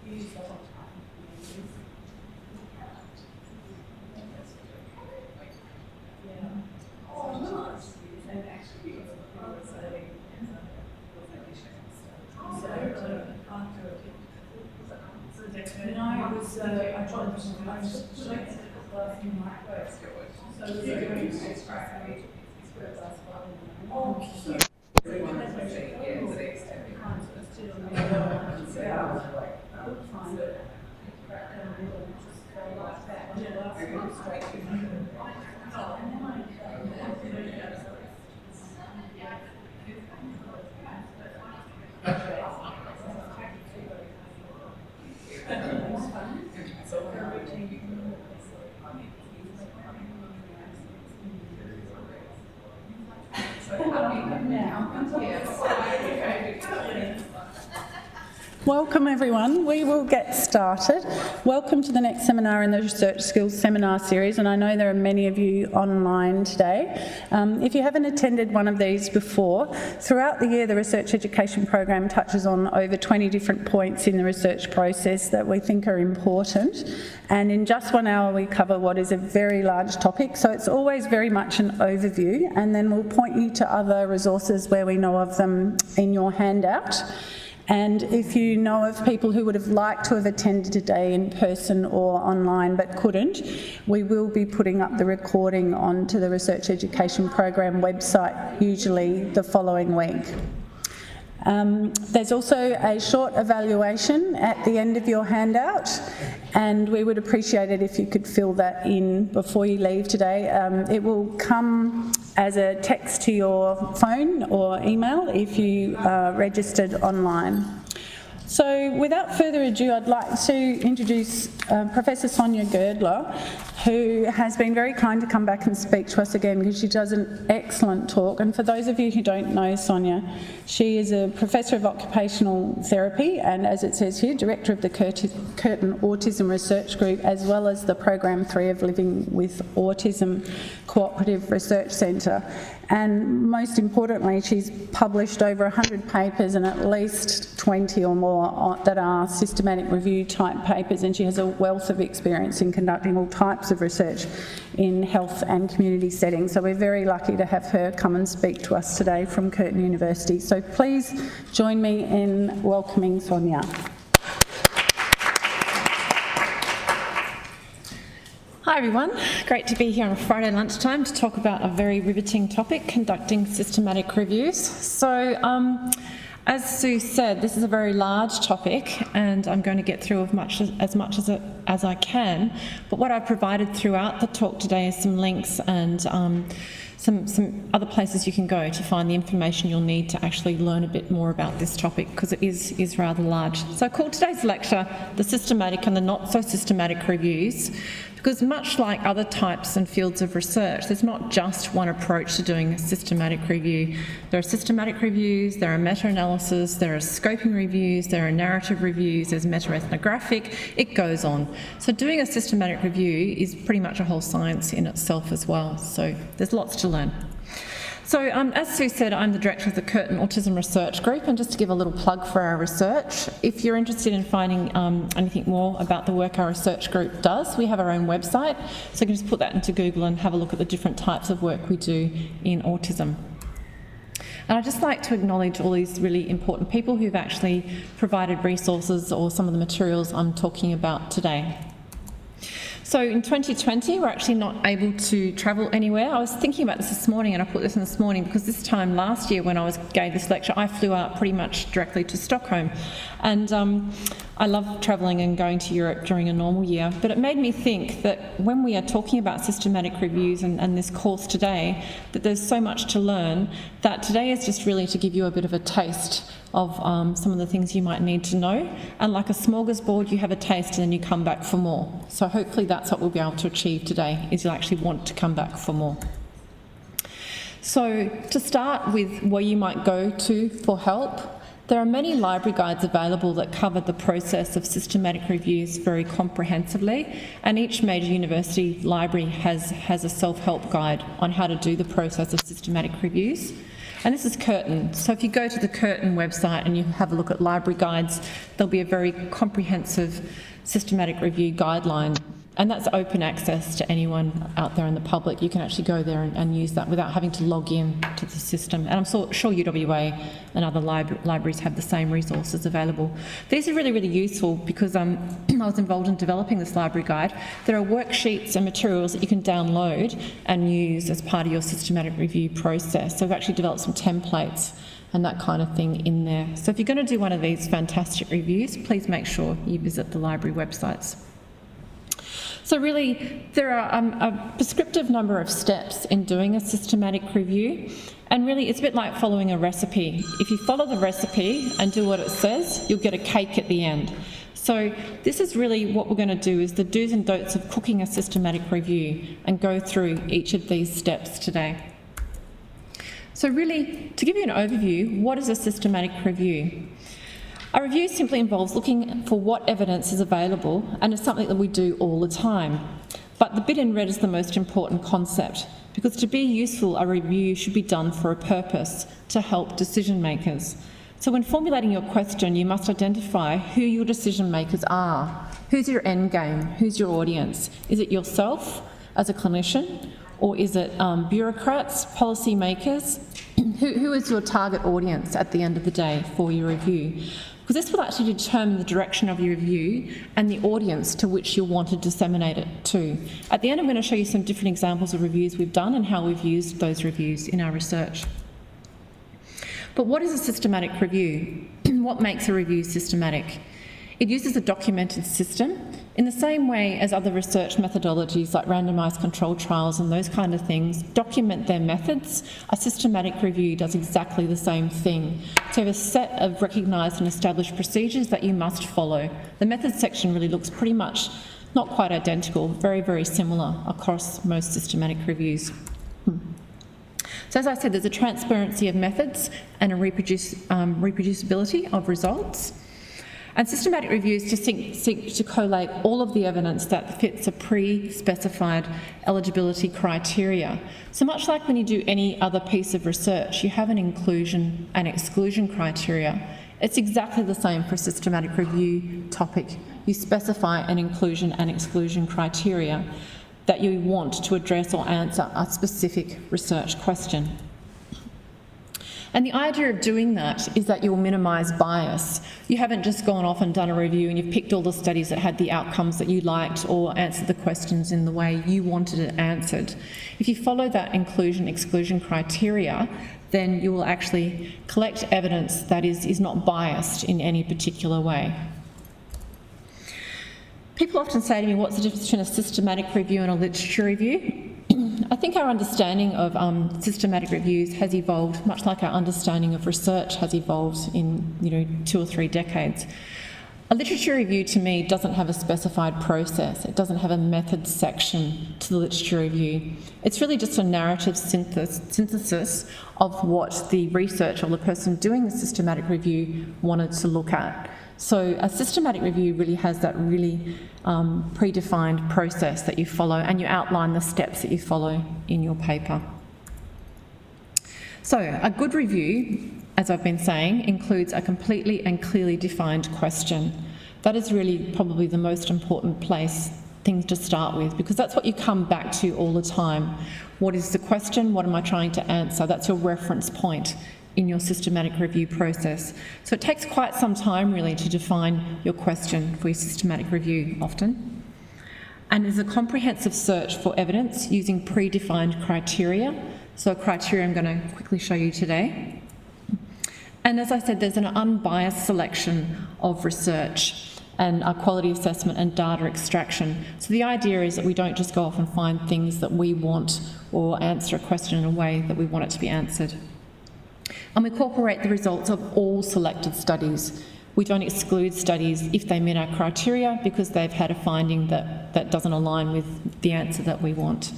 used a lot of time. And actually, no, it was, I tried to select in my first. So the Welcome everyone, we will get started. Welcome to the next seminar in the Research Skills Seminar Series, and I know there are many of you online today. If you haven't attended one of these before, throughout the year the Research Education Program touches on over 20 different points in the research process that we think are important, and in just 1 hour we cover what is a very large topic, so it's always very much an overview, and then we'll point you to other resources where we know of them in your handout. And if you know of people who would have liked to have attended today in person or online but couldn't, we will be putting up the recording onto the Research Education Program website, usually the following week. There's also a short evaluation at the end of your handout, and we would appreciate it if you could fill that in before you leave today. It will come as a text to your phone or email if you are registered online. So without further ado, I'd like to introduce Professor Sonya Girdler, who has been very kind to come back and speak to us again because she does an excellent talk. And for those of you who don't know Sonya, she is a Professor of Occupational Therapy and, as it says here, Director of the Curtin Autism Research Group, as well as the Program 3 of Living with Autism Cooperative Research Centre. And most importantly, she's published over 100 papers and at least 20 or more that are systematic review type papers, and she has a wealth of experience in conducting all types of research in health and community settings. So we're very lucky to have her come and speak to us today from Curtin University. So please join me in welcoming Sonya. Hi everyone, great to be here on a Friday lunchtime to talk about a very riveting topic, conducting systematic reviews. So as Sue said, this is a very large topic and I'm going to get through as much as I can, but what I've provided throughout the talk today is some links and some other places you can go to find the information you'll need to actually learn a bit more about this topic, because it is rather large. So I called today's lecture The Systematic and the Not So Systematic Reviews, because much like other types and fields of research, there's not just one approach to doing a systematic review. There are systematic reviews, there are meta-analysis, there are scoping reviews, there are narrative reviews, there's meta-ethnographic, it goes on. So doing a systematic review is pretty much a whole science in itself as well, so there's lots to learn. So as Sue said, I'm the Director of the Curtin Autism Research Group, and just to give a little plug for our research, if you're interested in finding anything more about the work our research group does, we have our own website, so you can just put that into Google and have a look at the different types of work we do in autism. And I'd just like to acknowledge all these really important people who've actually provided resources or some of the materials I'm talking about today. So in 2020, we're actually not able to travel anywhere. I was thinking about this morning, and I put this in this morning because this time last year when I gave this lecture, I flew out pretty much directly to Stockholm. And I love travelling and going to Europe during a normal year, but it made me think that when we are talking about systematic reviews and this course today, that there's so much to learn, that today is just really to give you a bit of a taste of some of the things you might need to know. And like a smorgasbord, you have a taste and then you come back for more. So hopefully that's what we'll be able to achieve today, is you'll actually want to come back for more. So to start with where you might go to for help, there are many library guides available that cover the process of systematic reviews very comprehensively, and each major university library has a self-help guide on how to do the process of systematic reviews. And this is Curtin. So if you go to the Curtin website and you have a look at library guides, there'll be a very comprehensive systematic review guideline. And that's open access to anyone out there in the public. You can actually go there and use that without having to log in to the system. And I'm sure UWA and other libraries have the same resources available. These are really, really useful because I was involved in developing this library guide. There are worksheets and materials that you can download and use as part of your systematic review process. So we've actually developed some templates and that kind of thing in there. So if you're going to do one of these fantastic reviews, please make sure you visit the library websites. So really, there are a prescriptive number of steps in doing a systematic review, and really it's a bit like following a recipe. If you follow the recipe and do what it says, you'll get a cake at the end. So this is really what we're going to do, is the do's and don'ts of cooking a systematic review, and go through each of these steps today. So really, to give you an overview, what is a systematic review? A review simply involves looking for what evidence is available, and it's something that we do all the time. But the bit in red is the most important concept, because to be useful, a review should be done for a purpose, to help decision makers. So when formulating your question, you must identify who your decision makers are. Who's your end game? Who's your audience? Is it yourself as a clinician, or is it bureaucrats, policy makers? Who is your target audience at the end of the day for your review? Because this will actually determine the direction of your review and the audience to which you'll want to disseminate it to. At the end, I'm going to show you some different examples of reviews we've done and how we've used those reviews in our research. But what is a systematic review? What makes a review systematic? It uses a documented system in the same way as other research methodologies like randomised controlled trials and those kind of things document their methods. A systematic review does exactly the same thing. So you have a set of recognised and established procedures that you must follow. The methods section really looks pretty much not quite identical, very, very similar across most systematic reviews. So as I said, there's a transparency of methods and a reproducibility of results. And systematic reviews just seek to collate all of the evidence that fits a pre-specified eligibility criteria. So much like when you do any other piece of research, you have an inclusion and exclusion criteria. It's exactly the same for a systematic review topic. You specify an inclusion and exclusion criteria that you want to address or answer a specific research question. And the idea of doing that is that you'll minimise bias. You haven't just gone off and done a review and you've picked all the studies that had the outcomes that you liked or answered the questions in the way you wanted it answered. If you follow that inclusion-exclusion criteria, then you will actually collect evidence that is not biased in any particular way. People often say to me, what's the difference between a systematic review and a literature review? I think our understanding of systematic reviews has evolved, much like our understanding of research has evolved in 2 or 3 decades. A literature review to me doesn't have a specified process. It doesn't have a methods section to the literature review. It's really just a narrative synthesis of what the researcher or the person doing the systematic review wanted to look at. So a systematic review really has that really predefined process that you follow, and you outline the steps that you follow in your paper. So a good review, as I've been saying, includes a completely and clearly defined question. That is really probably the most important thing to start with, because that's what you come back to all the time. What is the question? What am I trying to answer? That's your reference point in your systematic review process. So it takes quite some time really to define your question for your systematic review often. And there's a comprehensive search for evidence using predefined criteria. So a criteria I'm going to quickly show you today. And as I said, there's an unbiased selection of research and quality assessment and data extraction. So the idea is that we don't just go off and find things that we want or answer a question in a way that we want it to be answered. And we incorporate the results of all selected studies. We don't exclude studies if they meet our criteria because they've had a finding that doesn't align with the answer that we want.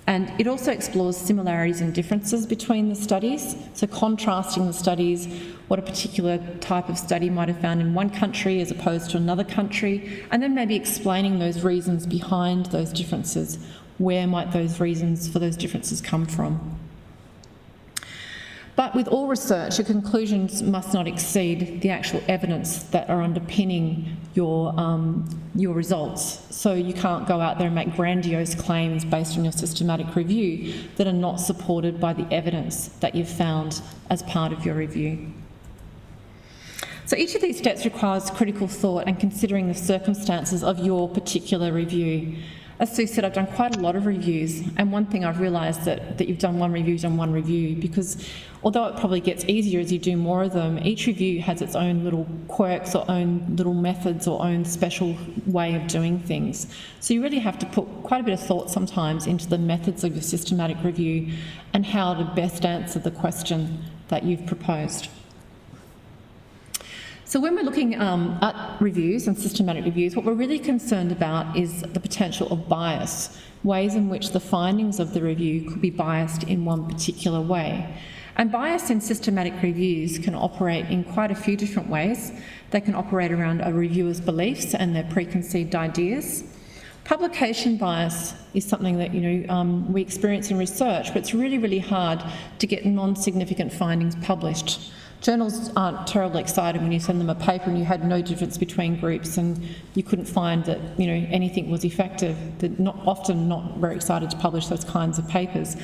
And it also explores similarities and differences between the studies, so contrasting the studies, what a particular type of study might have found in one country as opposed to another country, and then maybe explaining those reasons behind those differences. Where might those reasons for those differences come from? But with all research, your conclusions must not exceed the actual evidence that are underpinning your results. So you can't go out there and make grandiose claims based on your systematic review that are not supported by the evidence that you've found as part of your review. So each of these steps requires critical thought and considering the circumstances of your particular review. As Sue said, I've done quite a lot of reviews, and one thing I've realised that you've done one review, because although it probably gets easier as you do more of them, each review has its own little quirks or own little methods or own special way of doing things. So you really have to put quite a bit of thought sometimes into the methods of your systematic review and how to best answer the question that you've proposed. So when we're looking at reviews and systematic reviews, what we're really concerned about is the potential of bias, ways in which the findings of the review could be biased in one particular way. And bias in systematic reviews can operate in quite a few different ways. They can operate around a reviewer's beliefs and their preconceived ideas. Publication bias is something that we experience in research, but it's really, really hard to get non-significant findings published. Journals aren't terribly excited when you send them a paper and you had no difference between groups and you couldn't find that anything was effective. They're often not very excited to publish those kinds of papers.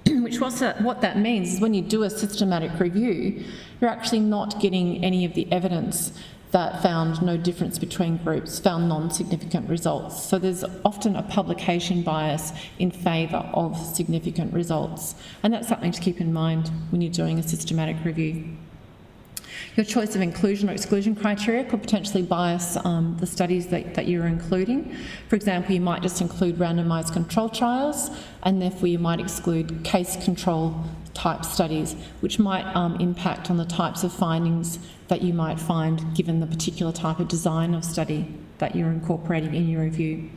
What that means is when you do a systematic review, you're actually not getting any of the evidence that found no difference between groups, found non-significant results. So there's often a publication bias in favour of significant results. And that's something to keep in mind when you're doing a systematic review. Your choice of inclusion or exclusion criteria could potentially bias the studies that you're including. For example, you might just include randomised control trials, and therefore you might exclude case control type studies, which might impact on the types of findings that you might find given the particular type of design of study that you're incorporating in your review.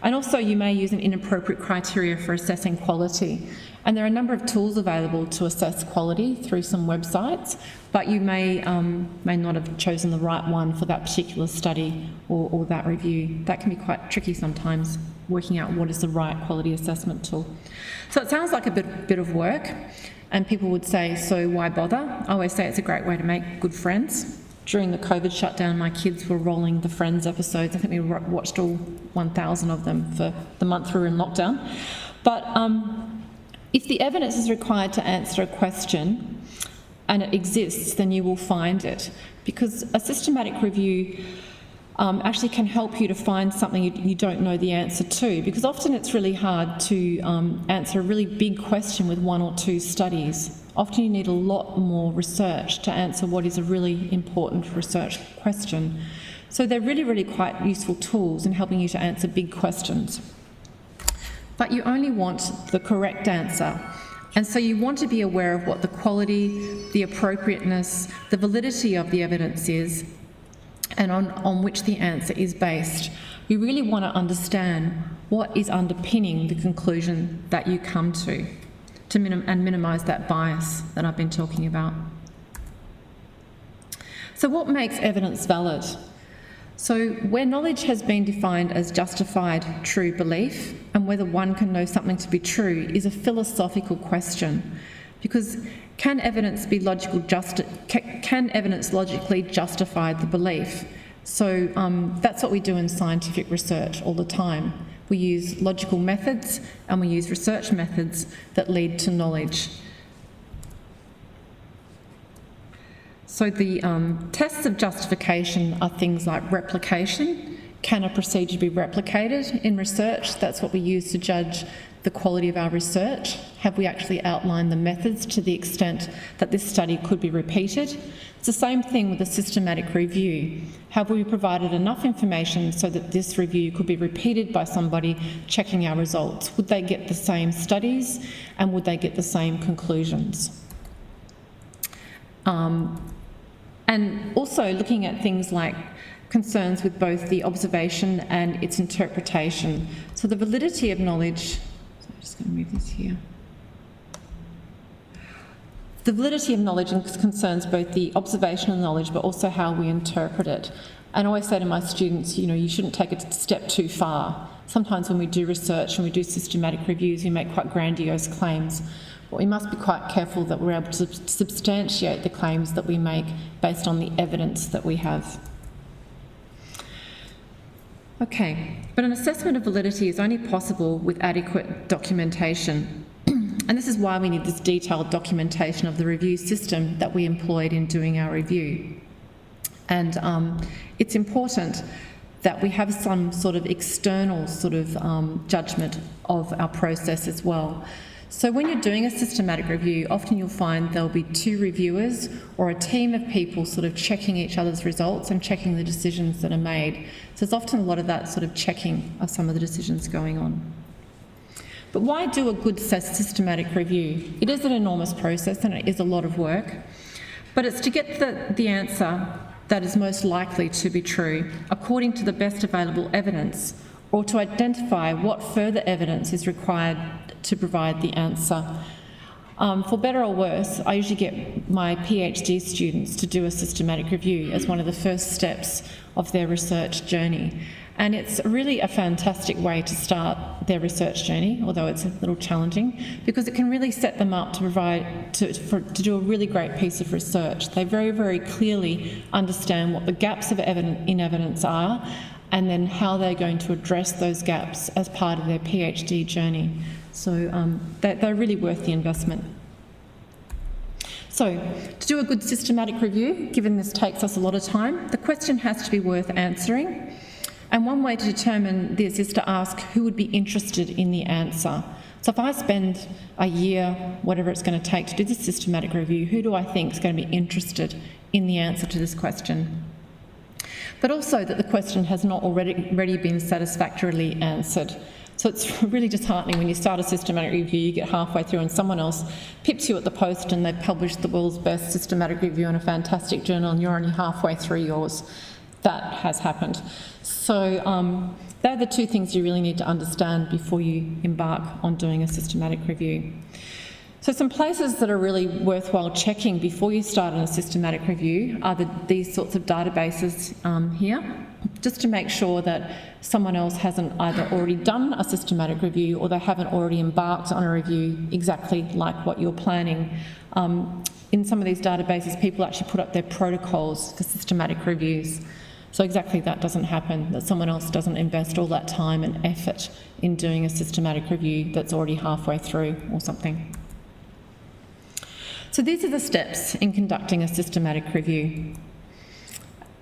And also you may use an inappropriate criteria for assessing quality. And there are a number of tools available to assess quality through some websites, but you may not have chosen the right one for that particular study or that review. That can be quite tricky sometimes, working out what is the right quality assessment tool. So it sounds like a bit of work, and people would say, so why bother? I always say it's a great way to make good friends. During the COVID shutdown, my kids were rolling the Friends episodes. I think we watched all 1,000 of them for the month we were in lockdown. But if the evidence is required to answer a question and it exists, then you will find it. Because a systematic review actually can help you to find something you don't know the answer to, because often it's really hard to answer a really big question with one or two studies. Often you need a lot more research to answer what is a really important research question. So they're really, really quite useful tools in helping you to answer big questions. But you only want the correct answer. And so you want to be aware of what the quality, the appropriateness, the validity of the evidence is, and on which the answer is based. You really want to understand what is underpinning the conclusion that you come to minimise that bias that I've been talking about. So what makes evidence valid? So where knowledge has been defined as justified true belief, and whether one can know something to be true is a philosophical question, because can evidence logically justify the belief? So that's what we do in scientific research all the time. We use logical methods and we use research methods that lead to knowledge. So the tests of justification are things like replication. Can a procedure be replicated in research? That's what we use to judge the quality of our research. Have we actually outlined the methods to the extent that this study could be repeated? It's the same thing with a systematic review. Have we provided enough information so that this review could be repeated by somebody checking our results? Would they get the same studies and would they get the same conclusions? And also looking at things like concerns with both the observation and its interpretation. So the validity of knowledge, I'm just going to move this here. The validity of knowledge concerns both the observational knowledge but also how we interpret it. And I always say to my students, you shouldn't take it a step too far. Sometimes when we do research and we do systematic reviews, we make quite grandiose claims. but we must be quite careful that we're able to substantiate the claims that we make based on the evidence that we have. Okay, but an assessment of validity is only possible with adequate documentation. And this is why we need this detailed documentation of the review system that we employed in doing our review. And it's important that we have some sort of external judgment of our process as well. So when you're doing a systematic review, often you'll find there'll be 2 reviewers or a team of people sort of checking each other's results and checking the decisions that are made. So there's often a lot of that sort of checking of some of the decisions going on. But why do a good systematic review? It is an enormous process and it is a lot of work, but it's to get the answer that is most likely to be true according to the best available evidence, or to identify what further evidence is required to provide the answer. For better or worse, I usually get my PhD students to do a systematic review as one of the first steps of their research journey. And it's really a fantastic way to start their research journey, although it's a little challenging, because it can really set them up to do a really great piece of research. They very, very clearly understand what the gaps in evidence are, and then how they're going to address those gaps as part of their PhD journey. So they're really worth the investment. So, to do a good systematic review, given this takes us a lot of time, the question has to be worth answering. And one way to determine this is to ask who would be interested in the answer. So if I spend a year, whatever it's going to take to do this systematic review, who do I think is going to be interested in the answer to this question? But also that the question has not already been satisfactorily answered. So it's really disheartening when you start a systematic review, you get halfway through and someone else pips you at the post and they've published the world's best systematic review in a fantastic journal and you're only halfway through yours. That has happened. So they're the 2 things you really need to understand before you embark on doing a systematic review. So some places that are really worthwhile checking before you start on a systematic review are these sorts of databases here, just to make sure that someone else hasn't either already done a systematic review or they haven't already embarked on a review exactly like what you're planning. In some of these databases, people actually put up their protocols for systematic reviews. So exactly that doesn't happen, that someone else doesn't invest all that time and effort in doing a systematic review that's already halfway through or something. So these are the steps in conducting a systematic review.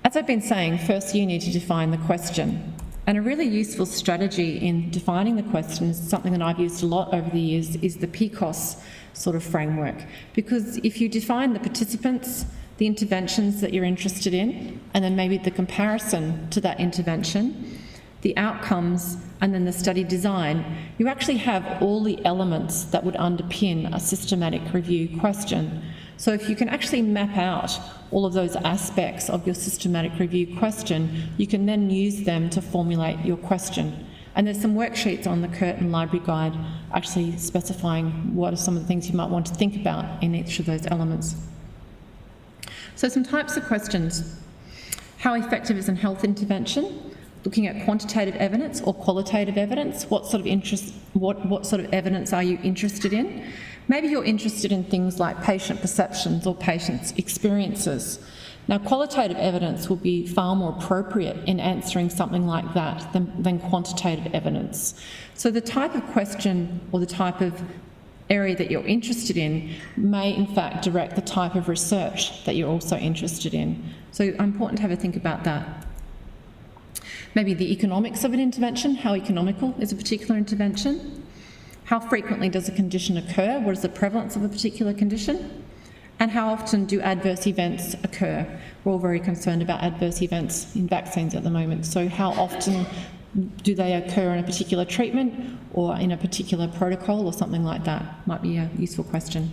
As I've been saying, first you need to define the question. And a really useful strategy in defining the question, something that I've used a lot over the years, is the PCAHS sort of framework. Because if you define the participants, the interventions that you're interested in, and then maybe the comparison to that intervention, the outcomes, and then the study design, you actually have all the elements that would underpin a systematic review question. So if you can actually map out all of those aspects of your systematic review question, you can then use them to formulate your question. And there's some worksheets on the Curtin library guide actually specifying what are some of the things you might want to think about in each of those elements. So some types of questions. How effective is a health intervention? Looking at quantitative evidence or qualitative evidence. What sort of evidence are you interested in? Maybe you're interested in things like patient perceptions or patients' experiences. Now, qualitative evidence will be far more appropriate in answering something like that than quantitative evidence. So the type of question or the type of area that you're interested in may in fact direct the type of research that you're also interested in. So important to have a think about that. Maybe the economics of an intervention, how economical is a particular intervention? How frequently does a condition occur? What is the prevalence of a particular condition? And how often do adverse events occur? We're all very concerned about adverse events in vaccines at the moment. So how often do they occur in a particular treatment or in a particular protocol or something like that? Might be a useful question.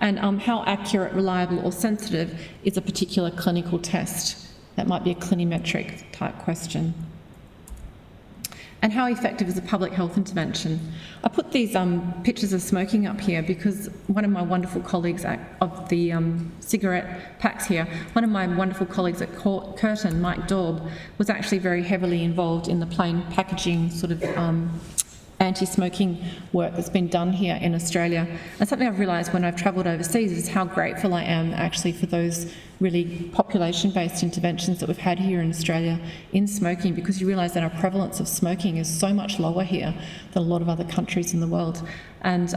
And how accurate, reliable or sensitive is a particular clinical test? That might be a clinimetric type question. And how effective is a public health intervention? I put these pictures of smoking up here because one of my wonderful colleagues of the cigarette packs here, one of my wonderful colleagues at Curtin, Mike Daub, was actually very heavily involved in the plain packaging sort of anti-smoking work that's been done here in Australia. And something I've realised when I've travelled overseas is how grateful I am actually for those really population-based interventions that we've had here in Australia in smoking, because you realise that our prevalence of smoking is so much lower here than a lot of other countries in the world. And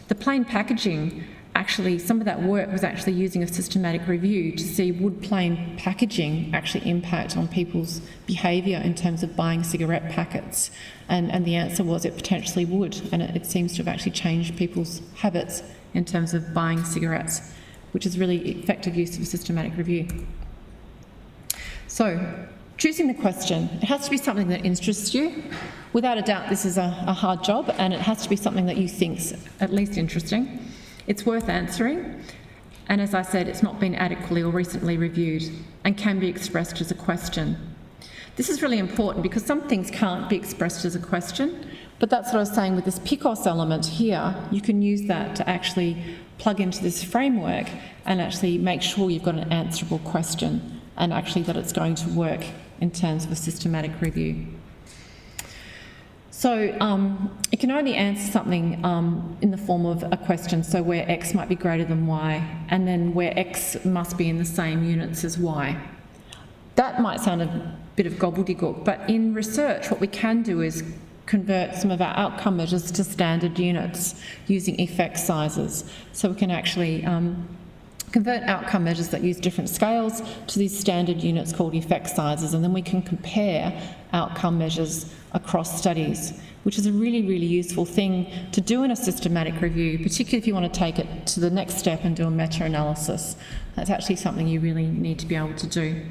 the plain packaging, actually, some of that work was actually using a systematic review to see would plain packaging actually impact on people's behaviour in terms of buying cigarette packets. And the answer was it potentially would, and it seems to have actually changed people's habits in terms of buying cigarettes, which is really effective use of a systematic review. So, choosing the question, it has to be something that interests you. Without a doubt, this is a hard job, and it has to be something that you think's at least interesting. It's worth answering, and as I said, it's not been adequately or recently reviewed and can be expressed as a question. This is really important because some things can't be expressed as a question, but that's what I was saying with this PCOS element here. You can use that to actually plug into this framework and actually make sure you've got an answerable question, and actually that it's going to work in terms of a systematic review. So it can only answer something in the form of a question, so where X might be greater than Y, and then where X must be in the same units as Y. That might sound a bit of gobbledygook, but in research what we can do is convert some of our outcome measures to standard units using effect sizes. So we can actually convert outcome measures that use different scales to these standard units called effect sizes, and then we can compare outcome measures across studies, which is a really, really useful thing to do in a systematic review, particularly if you want to take it to the next step and do a meta-analysis. That's actually something you really need to be able to do.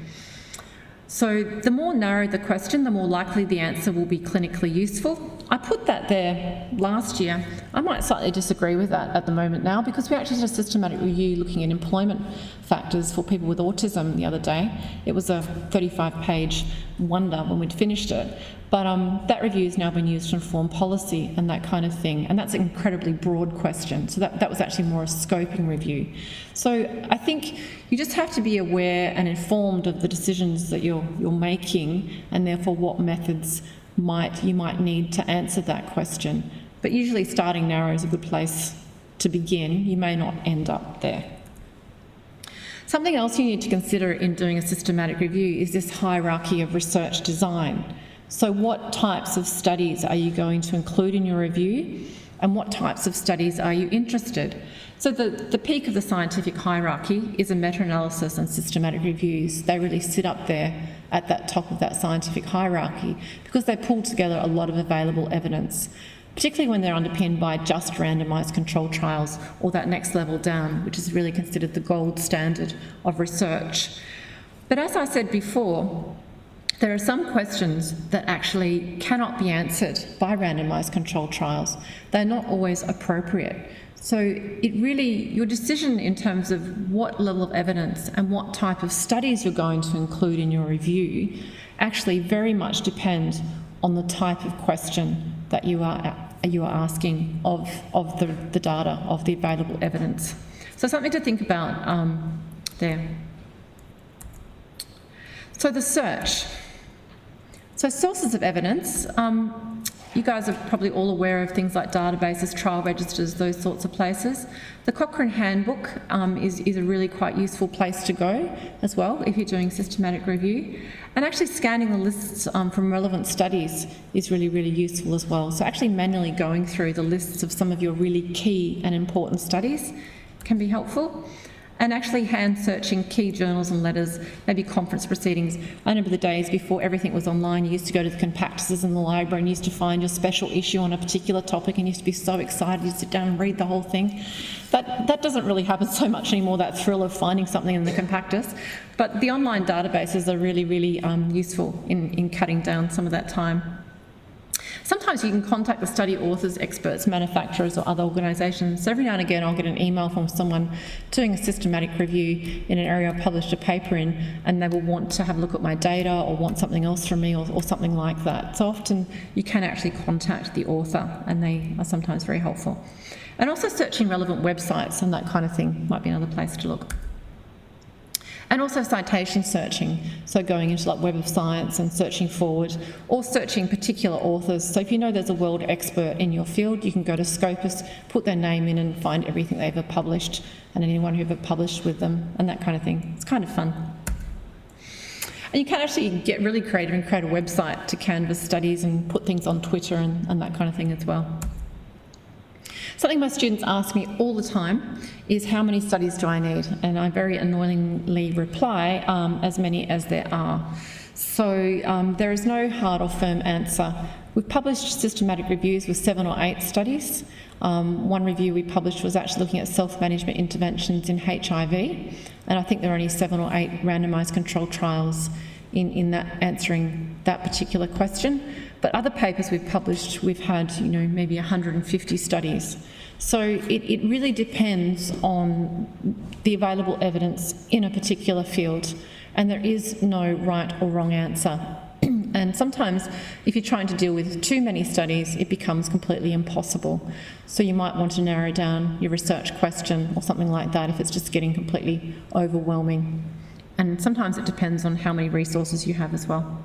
So the more narrow the question, the more likely the answer will be clinically useful. I put that there last year. I might slightly disagree with that at the moment now, because we actually did a systematic review looking at employment factors for people with autism the other day. It was a 35-page wonder when we'd finished it. But that review has now been used to inform policy and that kind of thing, and that's an incredibly broad question. So that was actually more a scoping review. So I think you just have to be aware and informed of the decisions that you're making, and therefore what methods you might need to answer that question. But usually starting narrow is a good place to begin. You may not end up there. Something else you need to consider in doing a systematic review is this hierarchy of research design. So what types of studies are you going to include in your review, and what types of studies are you interested? So the peak of the scientific hierarchy is a meta-analysis and systematic reviews. They really sit up there at that top of that scientific hierarchy because they pull together a lot of available evidence, particularly when they're underpinned by just randomised controlled trials or that next level down, which is really considered the gold standard of research. But as I said before, there are some questions that actually cannot be answered by randomised controlled trials. They're not always appropriate. So it really, your decision in terms of what level of evidence and what type of studies you're going to include in your review actually very much depend on the type of question that you are asking of the data, of the available evidence. So something to think about there. So the search. So sources of evidence, you guys are probably all aware of things like databases, trial registers, those sorts of places. The Cochrane Handbook is a really quite useful place to go as well if you're doing systematic review. And actually scanning the lists from relevant studies is really, really useful as well. So actually manually going through the lists of some of your really key and important studies can be helpful. And actually hand-searching key journals and letters, maybe conference proceedings. I remember the days before everything was online. You used to go to the compactuses in the library and used to find your special issue on a particular topic and used to be so excited you'd sit down and read the whole thing. That doesn't really happen so much anymore, that thrill of finding something in the compactus. But the online databases are really, really useful in cutting down some of that time. Sometimes you can contact the study authors, experts, manufacturers or other organisations. So every now and again I'll get an email from someone doing a systematic review in an area I've published a paper in, and they will want to have a look at my data or want something else from me or something like that. So often you can actually contact the author, and they are sometimes very helpful. And also searching relevant websites and that kind of thing might be another place to look. And also citation searching, so going into like Web of Science and searching forward, or searching particular authors. So if you know there's a world expert in your field, you can go to Scopus, put their name in and find everything they've ever published and anyone who ever published with them and that kind of thing. It's kind of fun. And you can actually get really creative and create a website to canvas studies and put things on Twitter and that kind of thing as well. Something my students ask me all the time is, how many studies do I need? And I very annoyingly reply, as many as there are. So there is no hard or firm answer. We've published systematic reviews with 7 or 8 studies. One review we published was actually looking at self-management interventions in HIV, and I think there are only 7 or 8 randomised controlled trials in that answering that particular question. But other papers we've published, we've had, you know, maybe 150 studies. So it really depends on the available evidence in a particular field, and there is no right or wrong answer. And sometimes if you're trying to deal with too many studies, it becomes completely impossible. So you might want to narrow down your research question or something like that if it's just getting completely overwhelming. And sometimes it depends on how many resources you have as well.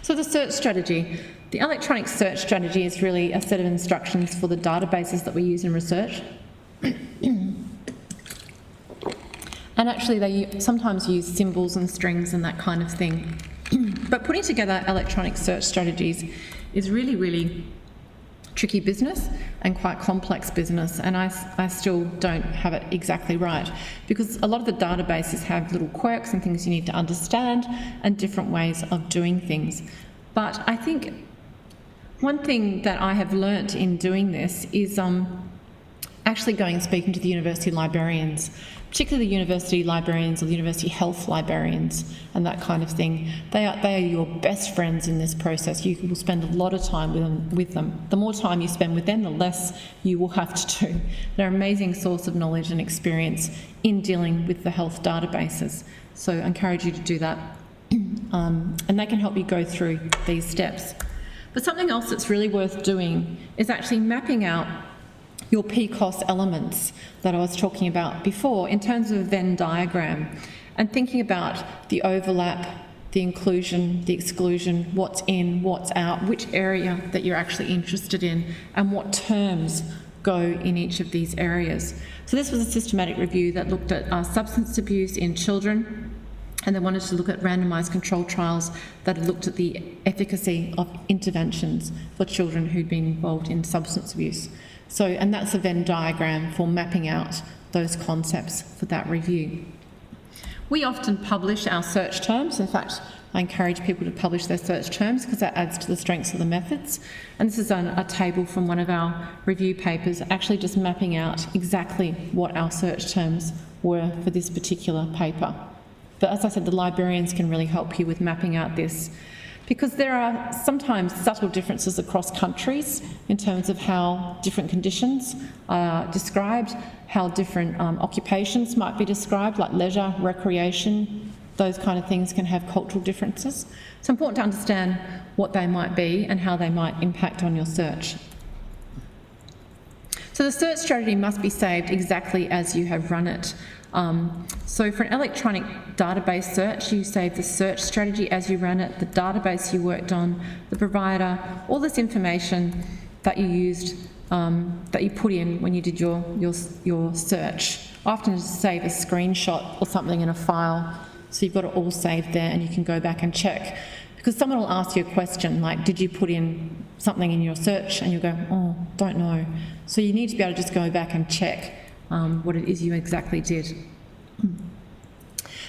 So the search strategy. The electronic search strategy is really a set of instructions for the databases that we use in research. And actually they sometimes use symbols and strings and that kind of thing. But putting together electronic search strategies is really, really tricky business and quite complex business, and I still don't have it exactly right, because a lot of the databases have little quirks and things you need to understand and different ways of doing things. But I think one thing that I have learnt in doing this is actually going and speaking to the university librarians, particularly the university librarians or the university health librarians and that kind of thing. They are your best friends in this process. You will spend a lot of time with them. The more time you spend with them, the less you will have to do. They're an amazing source of knowledge and experience in dealing with the health databases. So I encourage you to do that. And they can help you go through these steps. But something else that's really worth doing is actually mapping out your PCOS elements that I was talking about before in terms of a Venn diagram, and thinking about the overlap, the inclusion, the exclusion, what's in, what's out, which area that you're actually interested in, and what terms go in each of these areas. So this was a systematic review that looked at substance abuse in children, and they wanted to look at randomised controlled trials that had looked at the efficacy of interventions for children who'd been involved in substance abuse. So, and that's a Venn diagram for mapping out those concepts for that review. We often publish our search terms. In fact, I encourage people to publish their search terms because that adds to the strengths of the methods. And this is a table from one of our review papers, actually just mapping out exactly what our search terms were for this particular paper. But as I said, the librarians can really help you with mapping out this, because there are sometimes subtle differences across countries in terms of how different conditions are described, how different occupations might be described, like leisure, recreation, those kind of things can have cultural differences. It's important to understand what they might be and how they might impact on your search. So the search strategy must be saved exactly as you have run it. So for an electronic database search, you save the search strategy as you ran it, the database you worked on, the provider, all this information that you used, that you put in when you did your search. I often just save a screenshot or something in a file, so you've got it all saved there and you can go back and check. Because someone will ask you a question like, did you put in something in your search? And you'll go, oh, don't know. So you need to be able to just go back and check what it is you exactly did.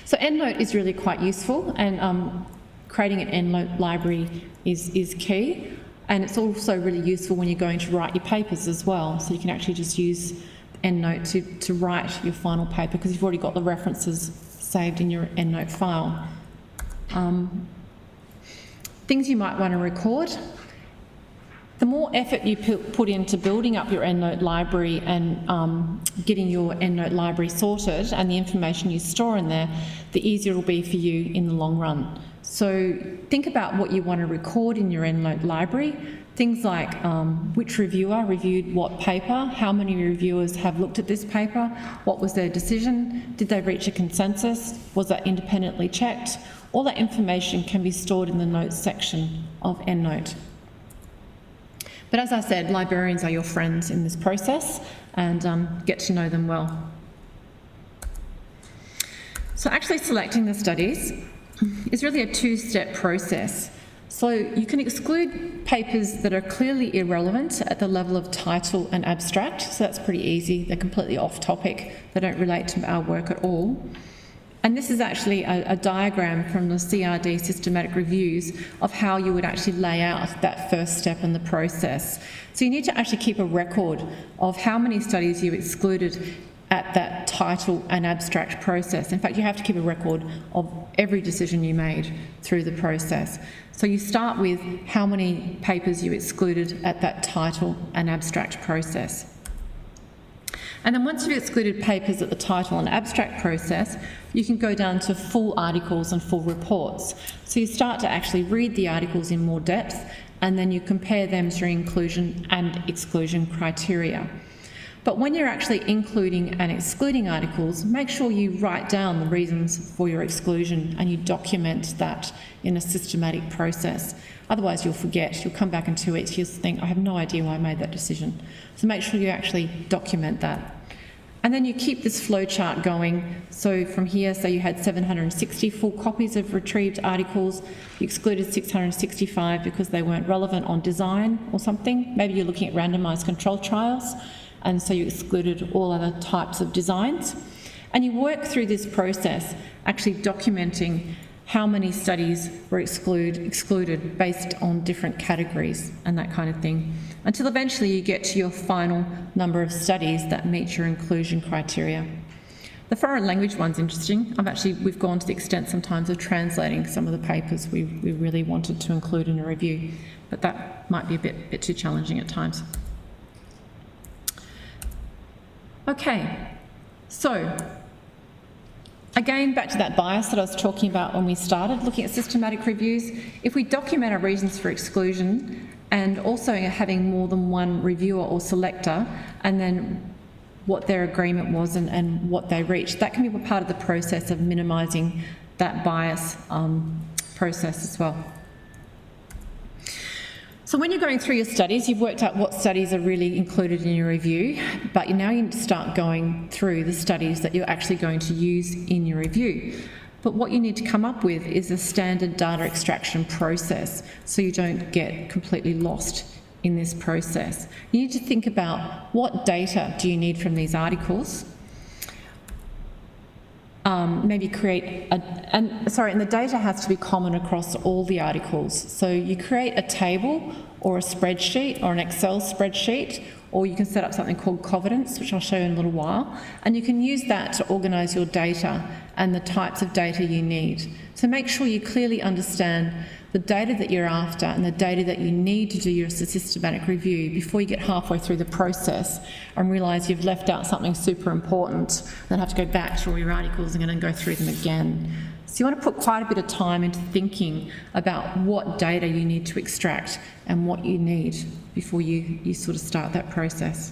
So EndNote is really quite useful, and creating an EndNote library is key, and it's also really useful when you're going to write your papers as well, so you can actually just use EndNote to write your final paper because you've already got the references saved in your EndNote file. Things you might want to record. The more effort you put into building up your EndNote library and getting your EndNote library sorted and the information you store in there, the easier it will be for you in the long run. So think about what you want to record in your EndNote library. Things like which reviewer reviewed what paper, how many reviewers have looked at this paper, what was their decision, did they reach a consensus, was that independently checked? All that information can be stored in the notes section of EndNote. But as I said, librarians are your friends in this process, and get to know them well. So actually selecting the studies is really a two-step process. So you can exclude papers that are clearly irrelevant at the level of title and abstract, so that's pretty easy. They're completely off topic. They don't relate to our work at all. And this is actually a diagram from the CRD systematic reviews of how you would actually lay out that first step in the process. So you need to actually keep a record of how many studies you excluded at that title and abstract process. In fact, you have to keep a record of every decision you made through the process. So you start with how many papers you excluded at that title and abstract process. And then once you've excluded papers at the title and abstract process, you can go down to full articles and full reports. So you start to actually read the articles in more depth, and then you compare them through inclusion and exclusion criteria. But when you're actually including and excluding articles, make sure you write down the reasons for your exclusion and you document that in a systematic process. Otherwise you'll forget, you'll come back in 2 weeks, you'll think, I have no idea why I made that decision. So make sure you actually document that. And then you keep this flow chart going. So from here, say you had 760 full copies of retrieved articles, you excluded 665 because they weren't relevant on design or something. Maybe you're looking at randomised control trials, and so you excluded all other types of designs. And you work through this process, actually documenting how many studies were excluded based on different categories and that kind of thing, until eventually you get to your final number of studies that meet your inclusion criteria. The foreign language one's interesting. We've gone to the extent sometimes of translating some of the papers we really wanted to include in a review, but that might be a bit too challenging at times. Okay, so again, back to that bias that I was talking about when we started looking at systematic reviews. If we document our reasons for exclusion and also having more than one reviewer or selector, and then what their agreement was and what they reached, that can be part of the process of minimising that bias process as well. So when you're going through your studies, you've worked out what studies are really included in your review, but now you need to start going through the studies that you're actually going to use in your review. But what you need to come up with is a standard data extraction process so you don't get completely lost in this process. You need to think about what data do you need from these articles. Maybe create and the data has to be common across all the articles. So you create a table or a spreadsheet or an Excel spreadsheet, or you can set up something called Cooperative, which I'll show you in a little while, and you can use that to organise your data and the types of data you need. So make sure you clearly understand the data that you're after and the data that you need to do your systematic review before you get halfway through the process and realise you've left out something super important, then have to go back to all your articles and go through them again. So you want to put quite a bit of time into thinking about what data you need to extract and what you need before you sort of start that process.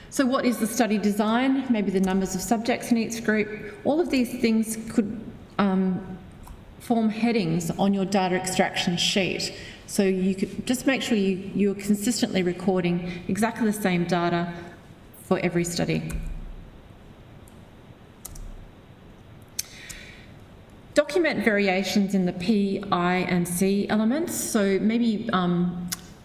So what is the study design? Maybe the numbers of subjects in each group. All of these things could form headings on your data extraction sheet. So you could just make sure you're consistently recording exactly the same data for every study. Document variations in the P, I and C elements. So maybe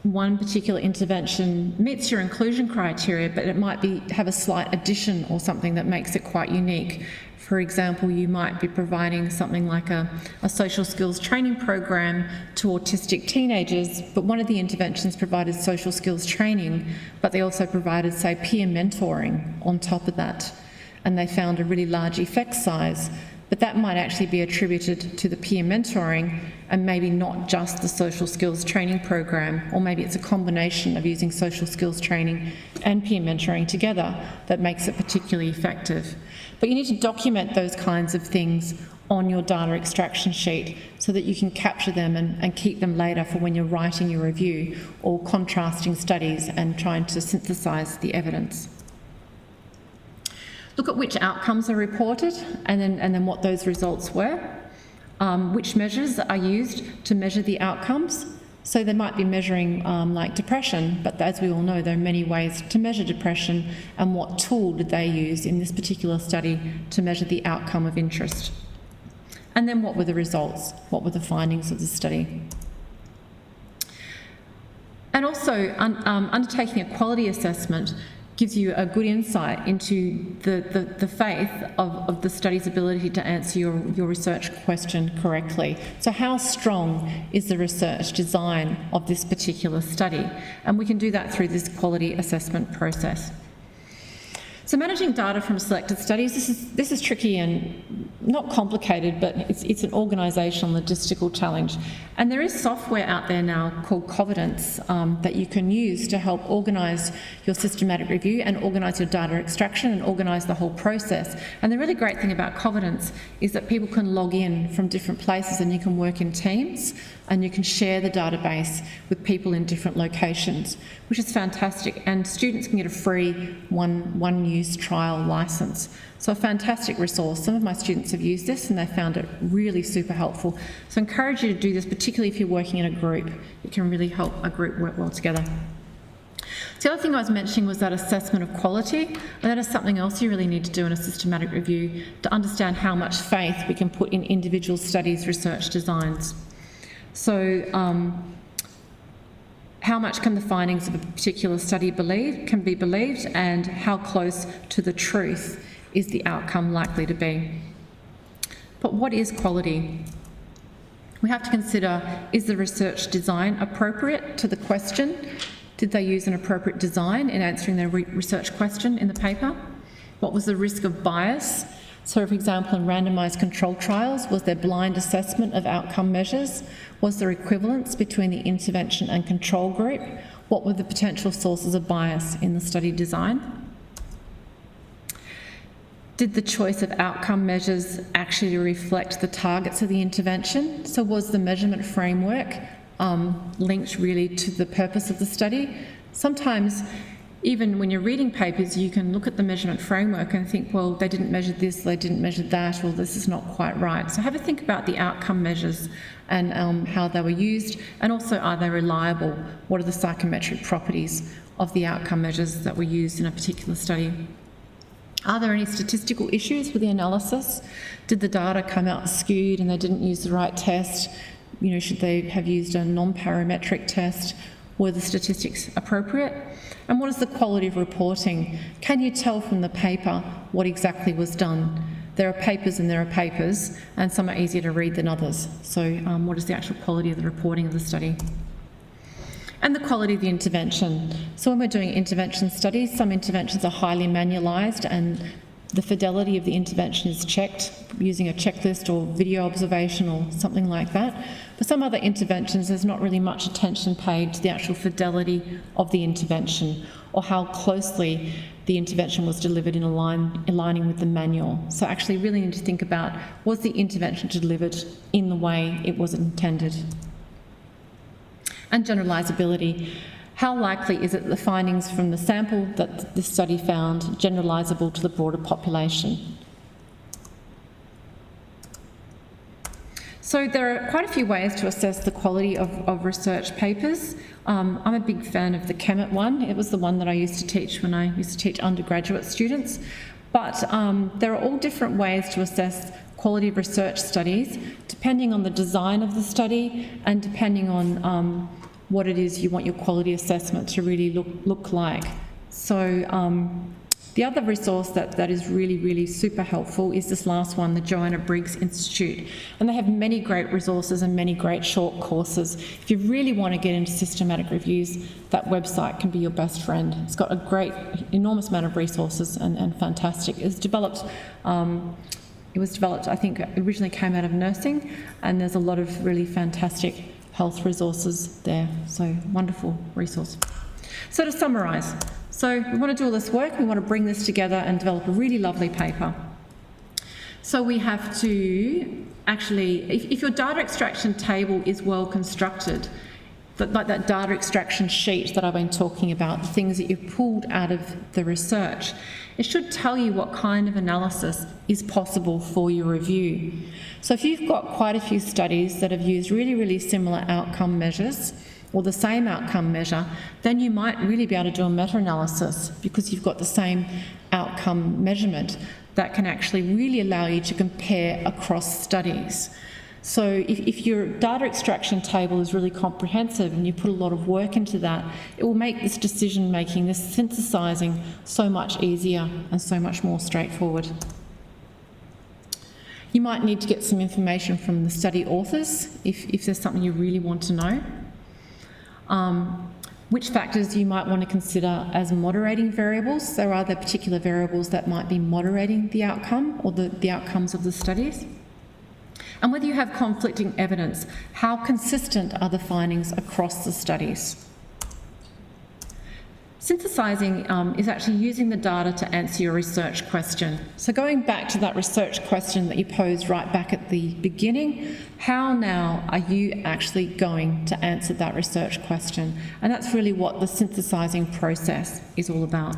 one particular intervention meets your inclusion criteria, but it might have a slight addition or something that makes it quite unique. For example, you might be providing something like a social skills training program to autistic teenagers, but one of the interventions provided social skills training, but they also provided, say, peer mentoring on top of that. And they found a really large effect size but that might actually be attributed to the peer mentoring and maybe not just the social skills training program, or maybe it's a combination of using social skills training and peer mentoring together that makes it particularly effective. But you need to document those kinds of things on your data extraction sheet so that you can capture them and keep them later for when you're writing your review or contrasting studies and trying to synthesise the evidence. Look at which outcomes are reported and then what those results were. Which measures are used to measure the outcomes. So they might be measuring like depression, but as we all know, there are many ways to measure depression, and what tool did they use in this particular study to measure the outcome of interest. And then what were the results? What were the findings of the study? And also, undertaking a quality assessment gives you a good insight into the faith of the study's ability to answer your research question correctly. So how strong is the research design of this particular study? And we can do that through this quality assessment process. So managing data from selected studies, this is tricky and not complicated, but it's an organisational logistical challenge. And there is software out there now called Cooperative that you can use to help organise your systematic review and organise your data extraction and organise the whole process. And the really great thing about Cooperative is that people can log in from different places and you can work in teams and you can share the database with people in different locations, which is fantastic. And students can get a free one-use trial licence. So a fantastic resource. Some of my students have used this and they found it really super helpful. So I encourage you to do this, particularly if you're working in a group. It can really help a group work well together. The other thing I was mentioning was that assessment of quality, and that is something else you really need to do in a systematic review to understand how much faith we can put in individual studies' research designs. So how much can the findings of a particular study can be believed, and how close to the truth is the outcome likely to be? But what is quality? We have to consider, is the research design appropriate to the question? Did they use an appropriate design in answering their research question in the paper? What was the risk of bias? So, for example, in randomised controlled trials, was there blind assessment of outcome measures? Was there equivalence between the intervention and control group? What were the potential sources of bias in the study design? Did the choice of outcome measures actually reflect the targets of the intervention? So was the measurement framework linked really to the purpose of the study? Sometimes, even when you're reading papers, you can look at the measurement framework and think, well, they didn't measure this, they didn't measure that, or this is not quite right. So have a think about the outcome measures and how they were used, and also, are they reliable? What are the psychometric properties of the outcome measures that were used in a particular study? Are there any statistical issues with the analysis? Did the data come out skewed and they didn't use the right test? You know, should they have used a non-parametric test? Were the statistics appropriate? And what is the quality of reporting? Can you tell from the paper what exactly was done? There are papers and there are papers, and some are easier to read than others. So what is the actual quality of the reporting of the study? And the quality of the intervention. So when we're doing intervention studies, some interventions are highly manualised and the fidelity of the intervention is checked using a checklist or video observation or something like that. For some other interventions, there's not really much attention paid to the actual fidelity of the intervention or how closely the intervention was delivered in aligning with the manual. So actually really need to think about, was the intervention delivered in the way it was intended? And generalisability. How likely is it the findings from the sample that this study found generalisable to the broader population? So there are quite a few ways to assess the quality of research papers. I'm a big fan of the Kemet one. It was the one that I used to teach when I used to teach undergraduate students. But there are all different ways to assess quality of research studies, depending on the design of the study and depending on what it is you want your quality assessment to really look like. So the other resource that is really, really super helpful is this last one, the Joanna Briggs Institute. And they have many great resources and many great short courses. If you really want to get into systematic reviews, that website can be your best friend. It's got a great, enormous amount of resources and fantastic. It's developed It was developed, I think, originally came out of nursing, and there's a lot of really fantastic health resources there. So, wonderful resource. So to summarise, so we want to do all this work, we want to bring this together and develop a really lovely paper. So we have to actually, if your data extraction table is well constructed, like that data extraction sheet that I've been talking about, the things that you've pulled out of the research, it should tell you what kind of analysis is possible for your review. So if you've got quite a few studies that have used really, really similar outcome measures, or the same outcome measure, then you might really be able to do a meta-analysis because you've got the same outcome measurement that can actually really allow you to compare across studies. So if your data extraction table is really comprehensive and you put a lot of work into that, it will make this decision making, this synthesising, so much easier and so much more straightforward. You might need to get some information from the study authors if there's something you really want to know. Which factors you might want to consider as moderating variables. There are the particular variables that might be moderating the outcome or the outcomes of the studies. And whether you have conflicting evidence, how consistent are the findings across the studies? Synthesising is actually using the data to answer your research question. So going back to that research question that you posed right back at the beginning, how now are you actually going to answer that research question? And that's really what the synthesising process is all about.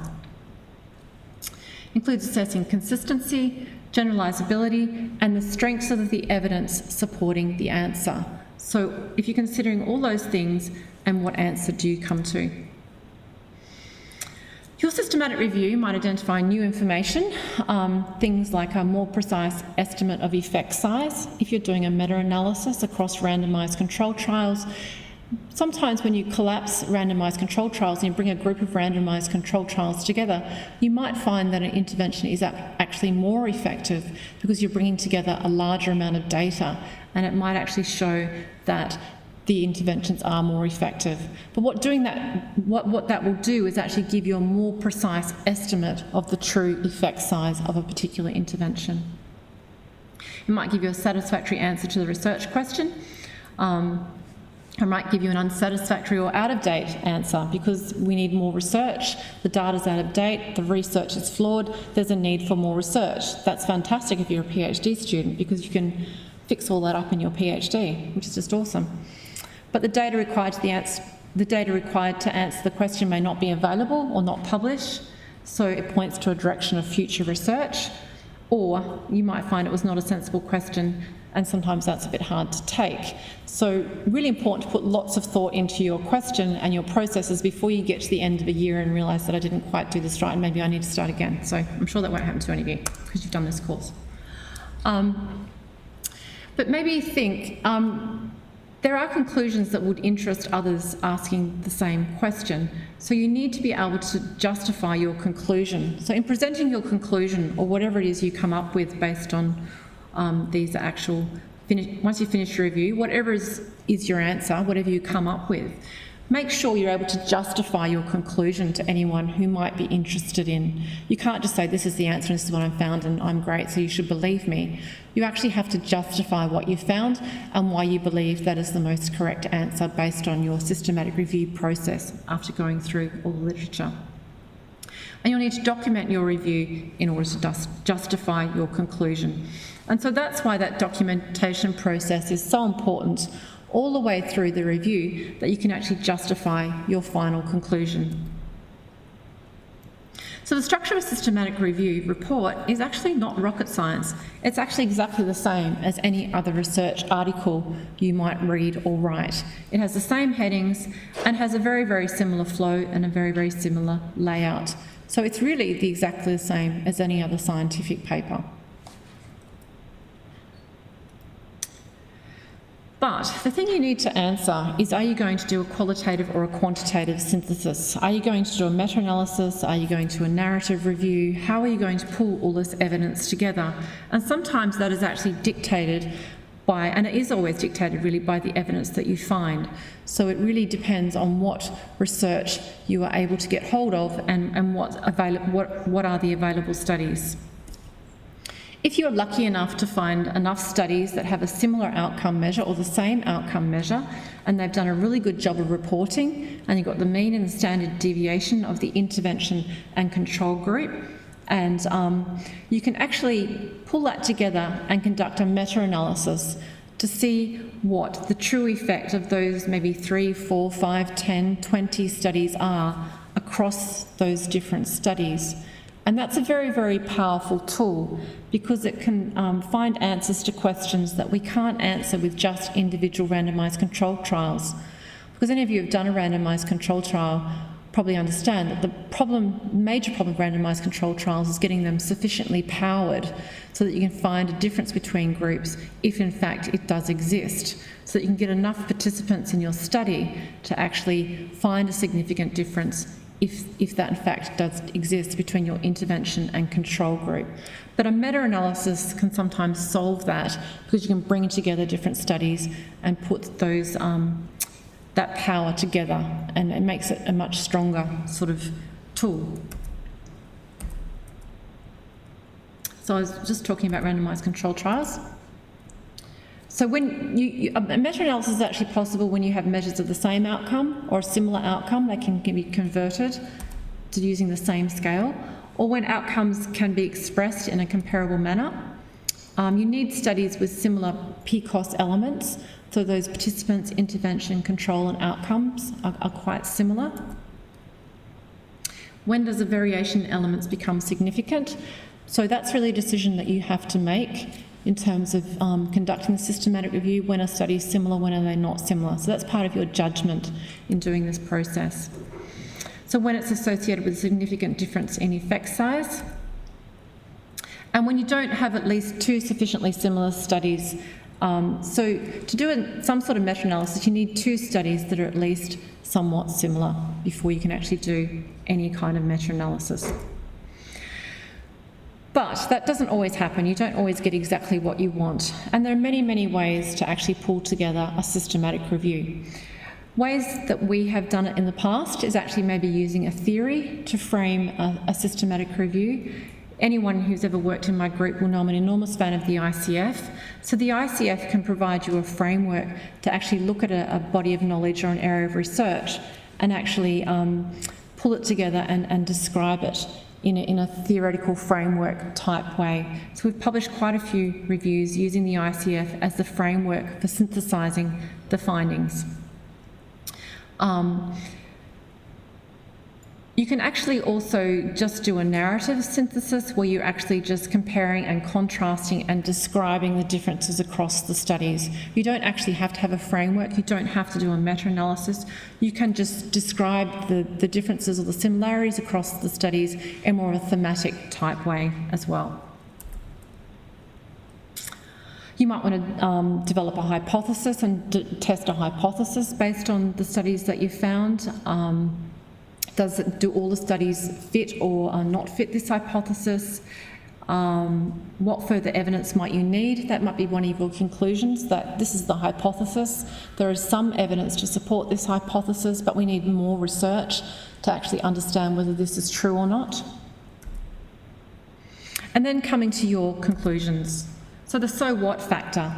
Includes assessing consistency, generalisability, and the strengths of the evidence supporting the answer. So if you're considering all those things, and what answer do you come to? Your systematic review might identify new information, things like a more precise estimate of effect size. If you're doing a meta-analysis across randomised controlled trials, sometimes when you collapse randomised controlled trials and you bring a group of randomised controlled trials together, you might find that an intervention is actually more effective because you're bringing together a larger amount of data, and it might actually show that the interventions are more effective. But what that will do is actually give you a more precise estimate of the true effect size of a particular intervention. It might give you a satisfactory answer to the research question. It might give you an unsatisfactory or out-of-date answer because we need more research. The data's out of date, the research is flawed, there's a need for more research. That's fantastic if you're a PhD student because you can fix all that up in your PhD, which is just awesome. But the data required to answer the question may not be available or not published, so it points to a direction of future research, or you might find it was not a sensible question, and sometimes that's a bit hard to take. So really important to put lots of thought into your question and your processes before you get to the end of a year and realise that I didn't quite do this right and maybe I need to start again. So I'm sure that won't happen to any of you because you've done this course. But maybe think, there are conclusions that would interest others asking the same question. So you need to be able to justify your conclusion. So in presenting your conclusion, or whatever it is you come up with based on these actual, once you finish your review, whatever is your answer, whatever you come up with, make sure you're able to justify your conclusion to anyone who might be interested in. You can't just say, this is the answer and this is what I found and I'm great, so you should believe me. You actually have to justify what you found and why you believe that is the most correct answer based on your systematic review process after going through all the literature. And you'll need to document your review in order to justify your conclusion. And so that's why that documentation process is so important all the way through the review, that you can actually justify your final conclusion. So the structure of a systematic review report is actually not rocket science. It's actually exactly the same as any other research article you might read or write. It has the same headings and has a very, very similar flow and a very, very similar layout. So it's really exactly the same as any other scientific paper. But the thing you need to answer is, are you going to do a qualitative or a quantitative synthesis? Are you going to do a meta-analysis? Are you going to do a narrative review? How are you going to pull all this evidence together? And sometimes that is actually dictated by, and it is always dictated really by the evidence that you find. So it really depends on what research you are able to get hold of and what are the available studies. If you're lucky enough to find enough studies that have a similar outcome measure or the same outcome measure, and they've done a really good job of reporting, and you've got the mean and the standard deviation of the intervention and control group, and you can actually pull that together and conduct a meta-analysis to see what the true effect of those maybe 3, 4, 5, 10, 20 studies are across those different studies. And that's a very, very powerful tool because it can find answers to questions that we can't answer with just individual randomised controlled trials. Because any of you who have done a randomised controlled trial probably understand that the major problem of randomised controlled trials is getting them sufficiently powered so that you can find a difference between groups if in fact it does exist, so that you can get enough participants in your study to actually find a significant difference if that in fact does exist between your intervention and control group. But a meta-analysis can sometimes solve that because you can bring together different studies and put those that power together, and it makes it a much stronger sort of tool. So I was just talking about randomised controlled trials. So when a meta-analysis is actually possible when you have measures of the same outcome or a similar outcome. They can be converted to using the same scale, or when outcomes can be expressed in a comparable manner. You need studies with similar PCOS elements, so those participants, intervention, control and outcomes are quite similar. When does the variation in elements become significant? So that's really a decision that you have to make in terms of conducting a systematic review. When a study is similar, when are they not similar? So that's part of your judgment in doing this process. So when it's associated with a significant difference in effect size, and when you don't have at least 2 sufficiently similar studies. So to do some sort of meta-analysis, you need 2 studies that are at least somewhat similar before you can actually do any kind of meta-analysis. But that doesn't always happen. You don't always get exactly what you want. And there are many, many ways to actually pull together a systematic review. Ways that we have done it in the past is actually maybe using a theory to frame a systematic review. Anyone who's ever worked in my group will know I'm an enormous fan of the ICF. So the ICF can provide you a framework to actually look at a body of knowledge or an area of research and actually pull it together and describe it in a theoretical framework type way. So we've published quite a few reviews using the ICF as the framework for synthesising the findings. You can actually also just do a narrative synthesis where you're actually just comparing and contrasting and describing the differences across the studies. You don't actually have to have a framework. You don't have to do a meta-analysis. You can just describe the differences or the similarities across the studies in more of a thematic type way as well. You might want to develop a hypothesis and test a hypothesis based on the studies that you've found. Do all the studies fit or not fit this hypothesis? What further evidence might you need? That might be one of your conclusions, that this is the hypothesis. There is some evidence to support this hypothesis, but we need more research to actually understand whether this is true or not. And then coming to your conclusions. So the so what factor.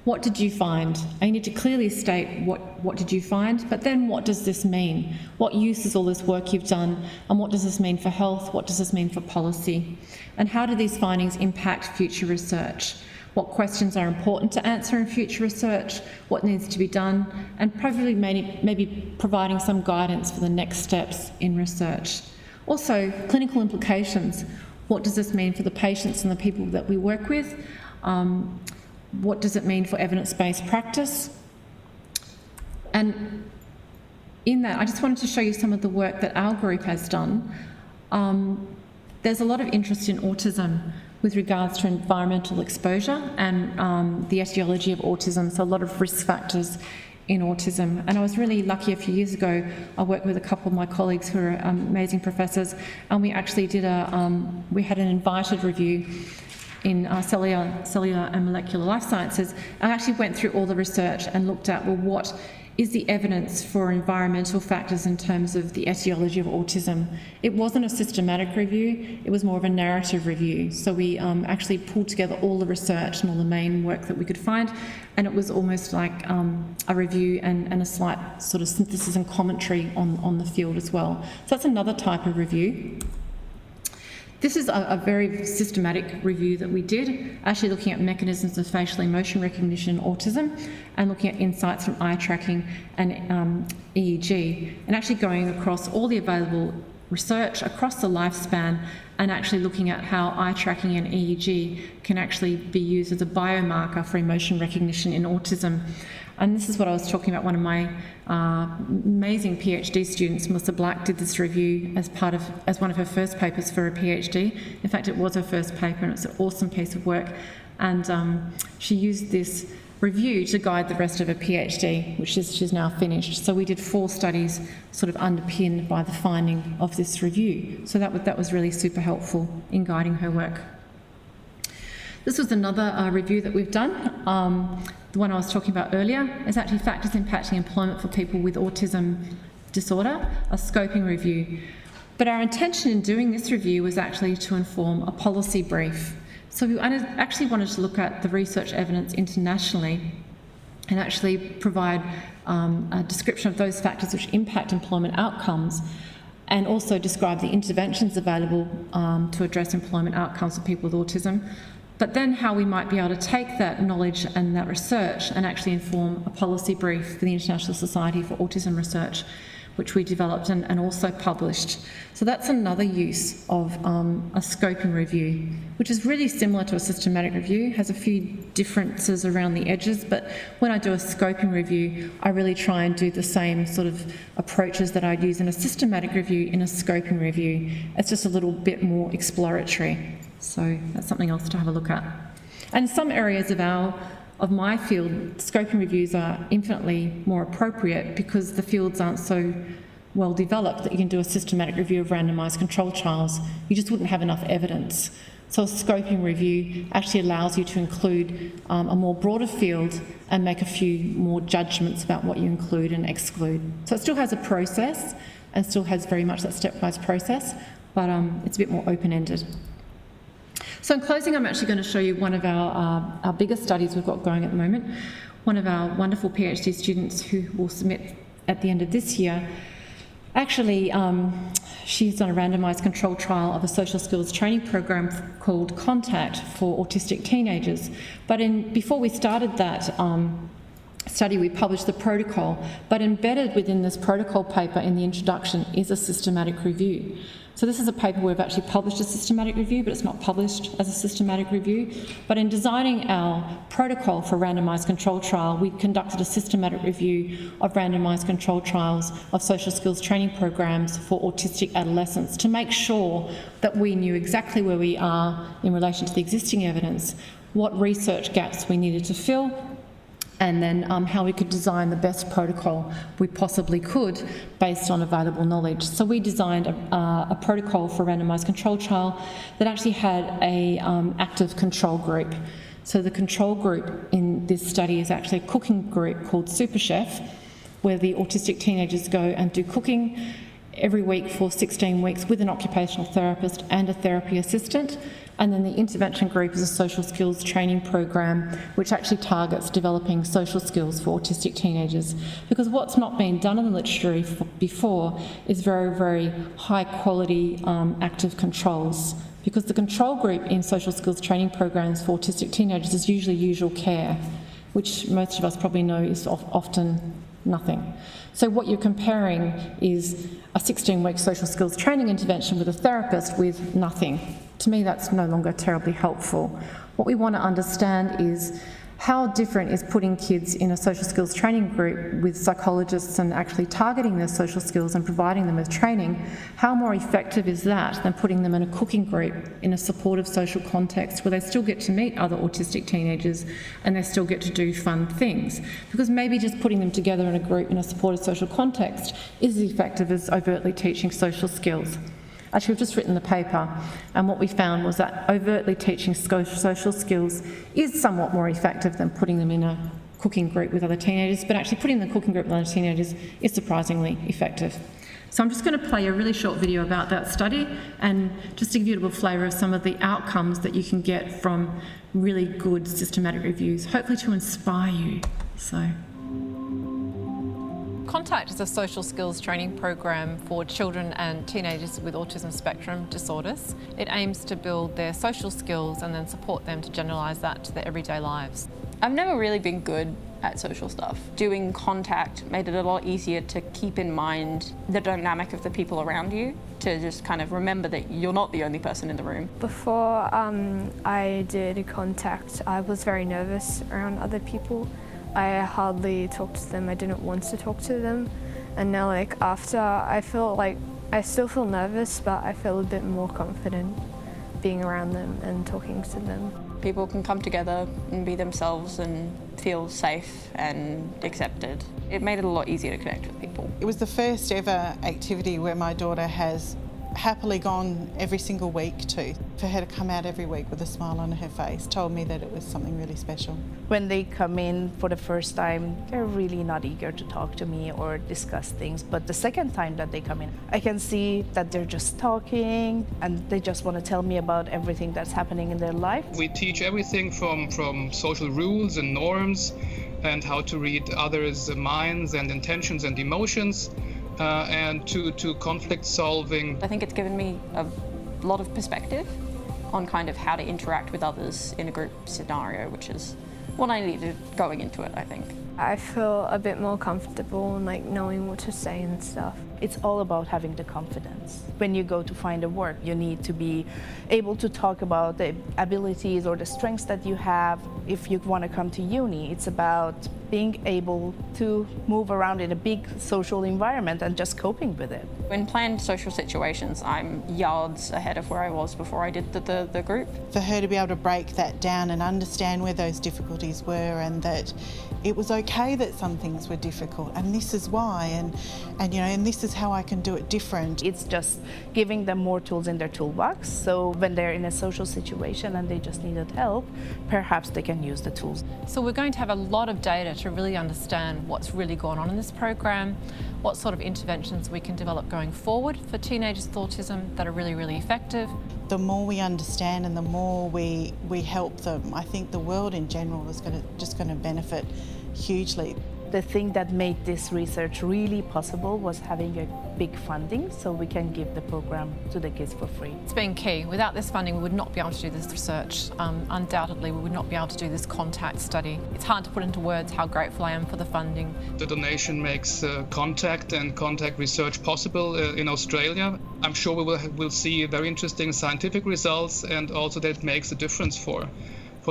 What did you find? And you need to clearly state what did you find, but then what does this mean? What use is all this work you've done, and what does this mean for health? What does this mean for policy? And how do these findings impact future research? What questions are important to answer in future research? What needs to be done? And probably maybe providing some guidance for the next steps in research. Also, clinical implications. What does this mean for the patients and the people that we work with? What does it mean for evidence-based practice? And in that, I just wanted to show you some of the work that our group has done. There's a lot of interest in autism with regards to environmental exposure and the etiology of autism, so a lot of risk factors in autism. And I was really lucky a few years ago, I worked with a couple of my colleagues who are amazing professors, and we actually did we had an invited review in cellular and molecular life sciences. I actually went through all the research and looked at, well, what is the evidence for environmental factors in terms of the etiology of autism. It wasn't a systematic review, it was more of a narrative review. So we actually pulled together all the research and all the main work that we could find, and it was almost like a review and a slight sort of synthesis and commentary on the field as well. So that's another type of review. This is a very systematic review that we did, actually looking at mechanisms of facial emotion recognition in autism and looking at insights from eye tracking and EEG, and actually going across all the available research across the lifespan and actually looking at how eye tracking and EEG can actually be used as a biomarker for emotion recognition in autism. And this is what I was talking about. One of my amazing PhD students, Melissa Black, did this review as one of her first papers for a PhD. In fact, it was her first paper, and it's an awesome piece of work. And she used this review to guide the rest of her PhD, which she's now finished. So we did 4 studies sort of underpinned by the finding of this review. So that was really super helpful in guiding her work. This was another review that we've done. The one I was talking about earlier is actually factors impacting employment for people with autism disorder, a scoping review. But our intention in doing this review was actually to inform a policy brief. So we actually wanted to look at the research evidence internationally and actually provide a description of those factors which impact employment outcomes, and also describe the interventions available to address employment outcomes for people with autism. But then how we might be able to take that knowledge and that research and actually inform a policy brief for the International Society for Autism Research, which we developed and also published. So that's another use of a scoping review, which is really similar to a systematic review, has a few differences around the edges, but when I do a scoping review, I really try and do the same sort of approaches that I'd use in a systematic review in a scoping review. It's just a little bit more exploratory. So that's something else to have a look at. And in some areas of my field, scoping reviews are infinitely more appropriate because the fields aren't so well developed that you can do a systematic review of randomised controlled trials. You just wouldn't have enough evidence. So a scoping review actually allows you to include a more broader field and make a few more judgments about what you include and exclude. So it still has a process and still has very much that stepwise process, but it's a bit more open-ended. So in closing, I'm actually going to show you one of our biggest studies we've got going at the moment. One of our wonderful PhD students who will submit at the end of this year, actually she's done a randomised controlled trial of a social skills training program called Contact for autistic teenagers. But before we started that study, we published the protocol, but embedded within this protocol paper in the introduction is a systematic review. So this is a paper where we've actually published a systematic review, but it's not published as a systematic review. But in designing our protocol for randomised controlled trial, we conducted a systematic review of randomised controlled trials of social skills training programs for autistic adolescents to make sure that we knew exactly where we are in relation to the existing evidence, what research gaps we needed to fill, and then how we could design the best protocol we possibly could based on available knowledge. So we designed a protocol for a randomised controlled trial that actually had a active control group. So the control group in this study is actually a cooking group called Super Chef, where the autistic teenagers go and do cooking every week for 16 weeks with an occupational therapist and a therapy assistant. And then the intervention group is a social skills training program which actually targets developing social skills for autistic teenagers. Because what's not been done in the literature before is very, very high quality active controls. Because the control group in social skills training programs for autistic teenagers is usually usual care, which most of us probably know is often nothing. So what you're comparing is a 16-week social skills training intervention with a therapist with nothing. To me, that's no longer terribly helpful. What we want to understand is how different is putting kids in a social skills training group with psychologists and actually targeting their social skills and providing them with training. How more effective is that than putting them in a cooking group in a supportive social context where they still get to meet other autistic teenagers and they still get to do fun things? Because maybe just putting them together in a group in a supportive social context is as effective as overtly teaching social skills. Actually, we've just written the paper, and what we found was that overtly teaching social skills is somewhat more effective than putting them in a cooking group with other teenagers, but actually putting the cooking group with other teenagers is surprisingly effective. So I'm just going to play a really short video about that study and just to give you a little flavour of some of the outcomes that you can get from really good systematic reviews, hopefully to inspire you. So. CONTACT is a social skills training program for children and teenagers with autism spectrum disorders. It aims to build their social skills and then support them to generalise that to their everyday lives. I've never really been good at social stuff. Doing CONTACT made it a lot easier to keep in mind the dynamic of the people around you, to just kind of remember that you're not the only person in the room. Before I did CONTACT, I was very nervous around other people. I hardly talked to them, I didn't want to talk to them. And now after, I feel like I still feel nervous, but I feel a bit more confident being around them and talking to them. People can come together and be themselves and feel safe and accepted. It made it a lot easier to connect with people. It was the first ever activity where my daughter has happily gone every single week to. For her to come out every week with a smile on her face told me that it was something really special. When they come in for the first time, they're really not eager to talk to me or discuss things. But the second time that they come in, I can see that they're just talking and they just want to tell me about everything that's happening in their life. We teach everything from social rules and norms and how to read others' minds and intentions and emotions. And to conflict solving. I think it's given me a lot of perspective on kind of how to interact with others in a group scenario, which is what I needed going into it, I think. I feel a bit more comfortable and knowing what to say and stuff. It's all about having the confidence. When you go to find a work, you need to be able to talk about the abilities or the strengths that you have. If you want to come to uni, it's about being able to move around in a big social environment and just coping with it. In planned social situations, I'm yards ahead of where I was before I did the group. For her to be able to break that down and understand where those difficulties were and that it was okay that some things were difficult and this is why and this is how I can do it different. It's just giving them more tools in their toolbox, so when they're in a social situation and they just needed help, perhaps they can use the tools. So we're going to have a lot of data to really understand what's really going on in this program, what sort of interventions we can develop going forward for teenagers with autism that are really, really effective. The more we understand and the more we help them, I think the world in general is just going to benefit hugely. The thing that made this research really possible was having a big funding so we can give the program to the kids for free. It's been key. Without this funding, we would not be able to do this research. Undoubtedly, we would not be able to do this CONTACT study. It's hard to put into words how grateful I am for the funding. The donation makes CONTACT and CONTACT research possible in Australia. I'm sure we'll see very interesting scientific results and also that makes a difference for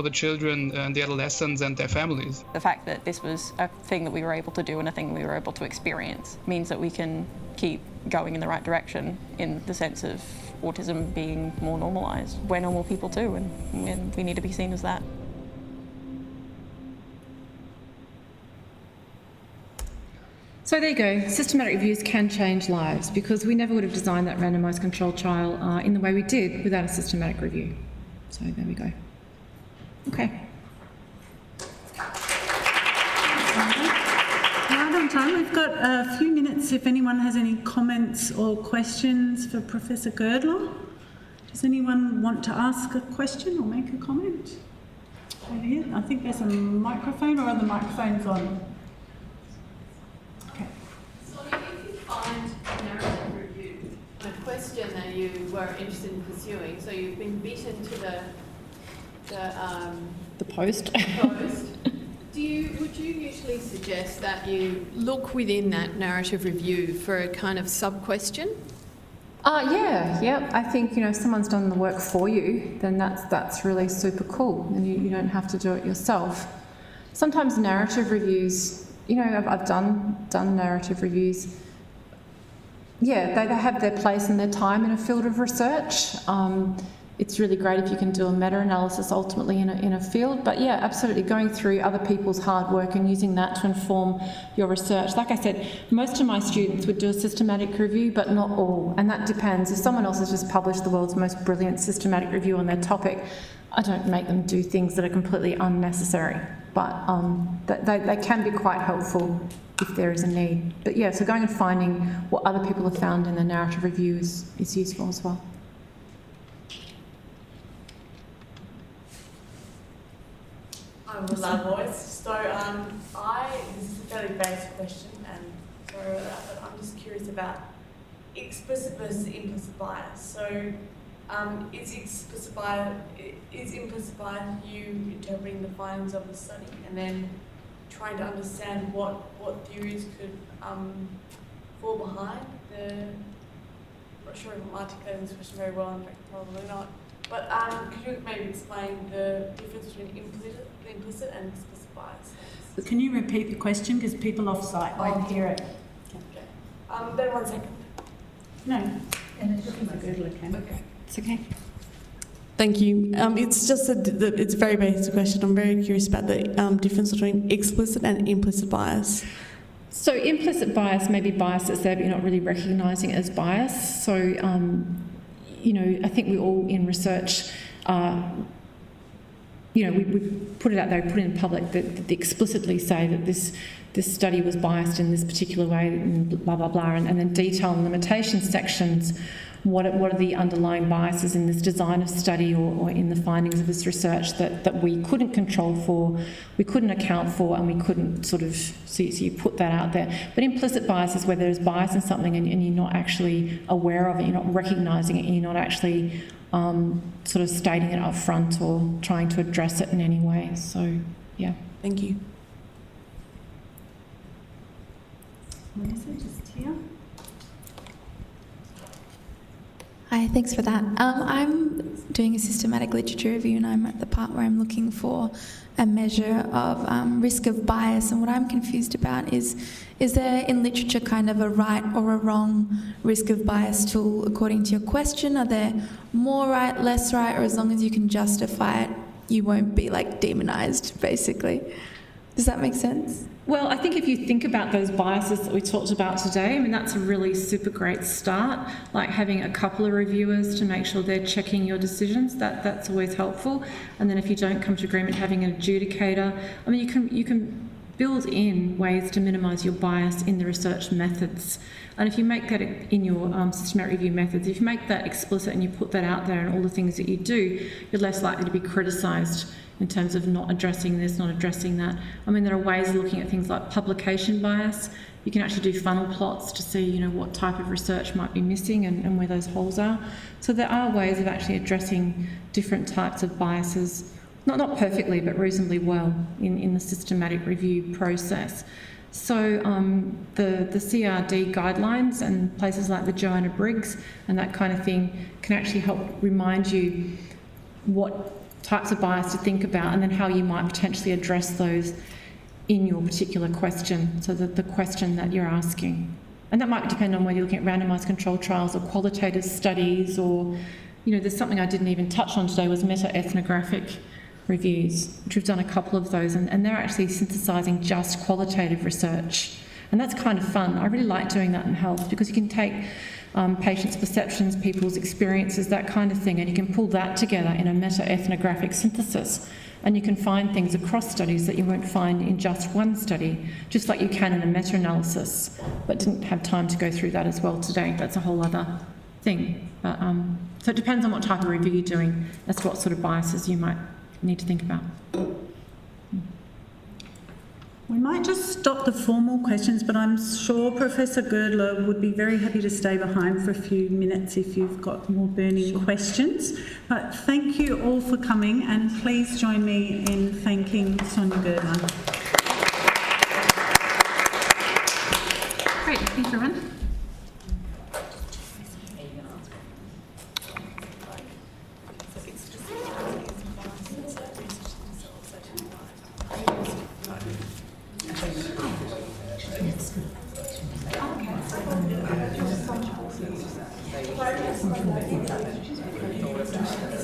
the children and the adolescents and their families. The fact that this was a thing that we were able to do and a thing we were able to experience means that we can keep going in the right direction in the sense of autism being more normalised. We're normal people too, and we need to be seen as that. So there you go, systematic reviews can change lives because we never would have designed that randomised controlled trial in the way we did without a systematic review. So there we go. Okay. Right on time. We've got a few minutes if anyone has any comments or questions for Professor Girdler. Does anyone want to ask a question or make a comment? Over here. I think there's a microphone, or are the microphones on? Okay. Sonya, if you find narrative review a question that you were interested in pursuing, so you've been beaten to the post. Would you usually suggest that you look within that narrative review for a kind of sub-question? Yeah. I think if someone's done the work for you, then that's really super cool, and you don't have to do it yourself. Sometimes narrative reviews, I've done narrative reviews. Yeah, they have their place and their time in a field of research. It's really great if you can do a meta-analysis ultimately in a field, but yeah, absolutely going through other people's hard work and using that to inform your research. Like I said, most of my students would do a systematic review, but not all, and that depends. If someone else has just published the world's most brilliant systematic review on their topic, I don't make them do things that are completely unnecessary. but they can be quite helpful if there is a need. But yeah, so going and finding what other people have found in the narrative review is useful as well. I'm a loud voice. So this is a fairly basic question, and sorry about that, but I'm just curious about explicit versus implicit bias. So is implicit bias you interpreting the findings of the study and then trying to understand what theories could fall behind the... I'm not sure if I'm articulating this question very well, in fact probably not. But could you maybe explain the difference between implicit and explicit bias? But can you repeat the question, because people off-site won't hear it? Okay. Then 1 second. No. And it's Professor Girdler can. Okay. It's okay. Thank you. It's just it's a very basic question. I'm very curious about the difference between explicit and implicit bias. So implicit bias may be bias that's there, but you're not really recognising it as bias. So, you know, I think we all in research, you know, we put it out there, put it in public that explicitly say that this study was biased in this particular way, and blah, blah, blah, and then detail in limitation sections what are the underlying biases in this design of study or in the findings of this research that we couldn't control for, we couldn't account for, and we couldn't sort of, so you put that out there. But implicit bias is where there's bias in something and you're not actually aware of it, you're not recognising it, and you're not actually sort of stating it up front or trying to address it in any way. So, yeah. Thank you. Melissa, just here. Hi, thanks for that. I'm doing a systematic literature review and I'm at the part where I'm looking for a measure of risk of bias, and what I'm confused about is there in literature kind of a right or a wrong risk of bias tool according to your question? Are there more right, less right, or as long as you can justify it, you won't be like demonised, basically? Does that make sense? Well, I think if you think about those biases that we talked about today, I mean, that's a really super great start, like having a couple of reviewers to make sure they're checking your decisions, that's always helpful. And then if you don't come to agreement, having an adjudicator. I mean, you can build in ways to minimise your bias in the research methods. And if you make that in your systematic review methods, if you make that explicit and you put that out there and all the things that you do, you're less likely to be criticised in terms of not addressing this, not addressing that. I mean, there are ways of looking at things like publication bias. You can actually do funnel plots to see, you know, what type of research might be missing and where those holes are. So there are ways of actually addressing different types of biases, not perfectly, but reasonably well in the systematic review process. So the CRD guidelines and places like the Joanna Briggs and that kind of thing can actually help remind you what types of bias to think about and then how you might potentially address those in your particular question, so that the question that you're asking. And that might depend on whether you're looking at randomised controlled trials or qualitative studies, or, you know, there's something I didn't even touch on today was meta-ethnographic reviews, which we've done a couple of those, and they're actually synthesising just qualitative research. And that's kind of fun. I really like doing that in health because you can take patients' perceptions, people's experiences, that kind of thing, and you can pull that together in a meta-ethnographic synthesis. And you can find things across studies that you won't find in just one study, just like you can in a meta-analysis, but didn't have time to go through that as well today. That's a whole other thing. But, so it depends on what type of review you're doing as to what sort of biases you might need to think about. We might just stop the formal questions, but I'm sure Professor Girdler would be very happy to stay behind for a few minutes if you've got more burning questions. But thank you all for coming, and please join me in thanking Sonya Girdler. Great, thanks everyone. Okay.